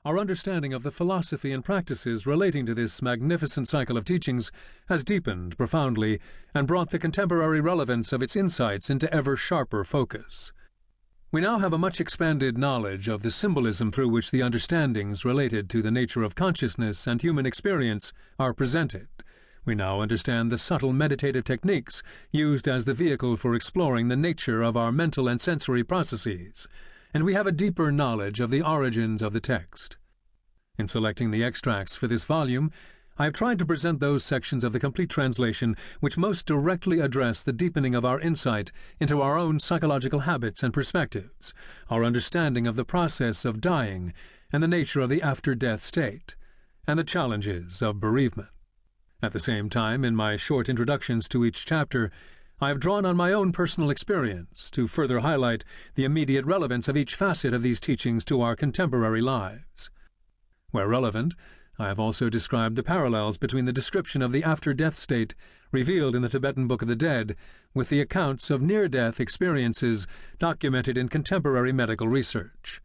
Our understanding of the philosophy and practices relating to this magnificent cycle of teachings has deepened profoundly and brought the contemporary relevance of its insights into ever sharper focus. We now have a much expanded knowledge of the symbolism through which the understandings related to the nature of consciousness and human experience are presented. We now understand the subtle meditative techniques used as the vehicle for exploring the nature of our mental and sensory processes, and we have a deeper knowledge of the origins of the text. In selecting the extracts for this volume, I have tried to present those sections of the complete translation which most directly address the deepening of our insight into our own psychological habits and perspectives, our understanding of the process of dying and the nature of the after-death state, and the challenges of bereavement. At the same time, in my short introductions to each chapter, I have drawn on my own personal experience to further highlight the immediate relevance of each facet of these teachings to our contemporary lives. Where relevant, I have also described the parallels between the description of the after-death state revealed in the Tibetan Book of the Dead with the accounts of near-death experiences documented in contemporary medical research.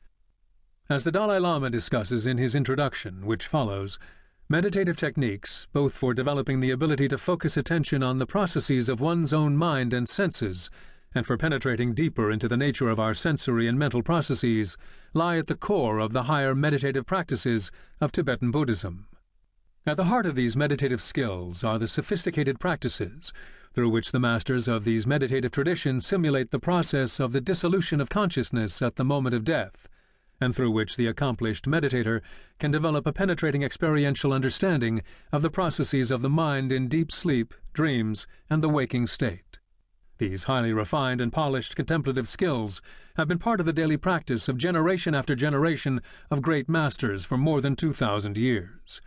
As the Dalai Lama discusses in his introduction, which follows, meditative techniques, both for developing the ability to focus attention on the processes of one's own mind and senses, and for penetrating deeper into the nature of our sensory and mental processes, lie at the core of the higher meditative practices of Tibetan Buddhism. At the heart of these meditative skills are the sophisticated practices through which the masters of these meditative traditions simulate the process of the dissolution of consciousness at the moment of death, and through which the accomplished meditator can develop a penetrating experiential understanding of the processes of the mind in deep sleep, dreams, and the waking state. These highly refined and polished contemplative skills have been part of the daily practice of generation after generation of great masters for more than 2,000 years.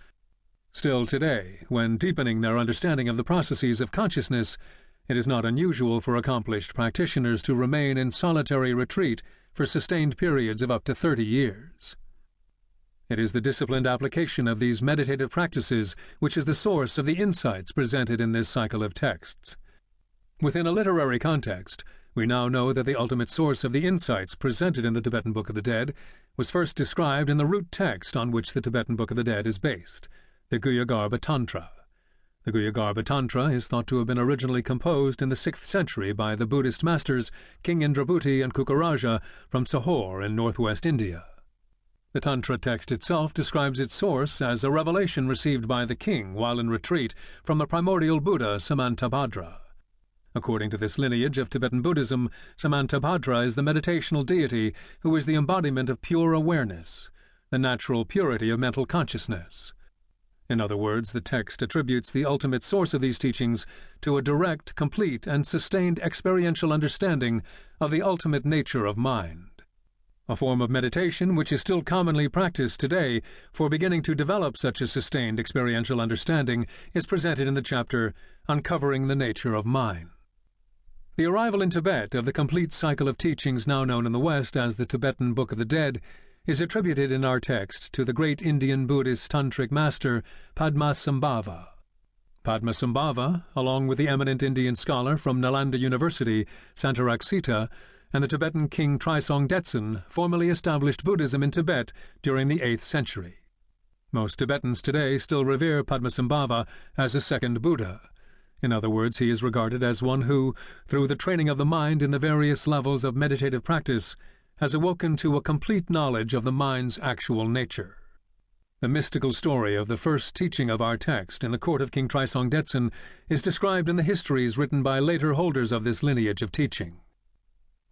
Still today, when deepening their understanding of the processes of consciousness, it is not unusual for accomplished practitioners to remain in solitary retreat for sustained periods of up to 30 years. It is the disciplined application of these meditative practices which is the source of the insights presented in this cycle of texts. Within a literary context, we now know that the ultimate source of the insights presented in the Tibetan Book of the Dead was first described in the root text on which the Tibetan Book of the Dead is based, the Guyagarbha Tantra. The Guyagarbha Tantra is thought to have been originally composed in the 6th century by the Buddhist masters King Indrabhuti and Kukaraja from Sahor in northwest India. The Tantra text itself describes its source as a revelation received by the king while in retreat from the primordial Buddha Samantabhadra. According to this lineage of Tibetan Buddhism, Samantabhadra is the meditational deity who is the embodiment of pure awareness, the natural purity of mental consciousness. In other words, the text attributes the ultimate source of these teachings to a direct, complete, and sustained experiential understanding of the ultimate nature of mind. A form of meditation which is still commonly practiced today for beginning to develop such a sustained experiential understanding is presented in the chapter Uncovering the Nature of Mind. The arrival in Tibet of the complete cycle of teachings now known in the West as the Tibetan Book of the Dead is attributed in our text to the great Indian Buddhist tantric master Padmasambhava. Padmasambhava, along with the eminent Indian scholar from Nalanda University, Santaraksita, and the Tibetan king Trisong Detsen, formally established Buddhism in Tibet during the 8th century. Most Tibetans today still revere Padmasambhava as a second Buddha. In other words, he is regarded as one who, through the training of the mind in the various levels of meditative practice, has awoken to a complete knowledge of the mind's actual nature. The mystical story of the first teaching of our text in the court of King Trisong Detsen is described in the histories written by later holders of this lineage of teaching.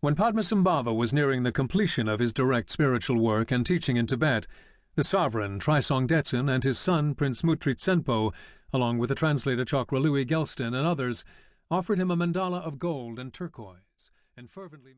When Padmasambhava was nearing the completion of his direct spiritual work and teaching in Tibet, the sovereign Trisong Detsen and his son Prince Mutrit Senpo, along with the translator Chokra Louis Gelston and others, offered him a mandala of gold and turquoise, and fervently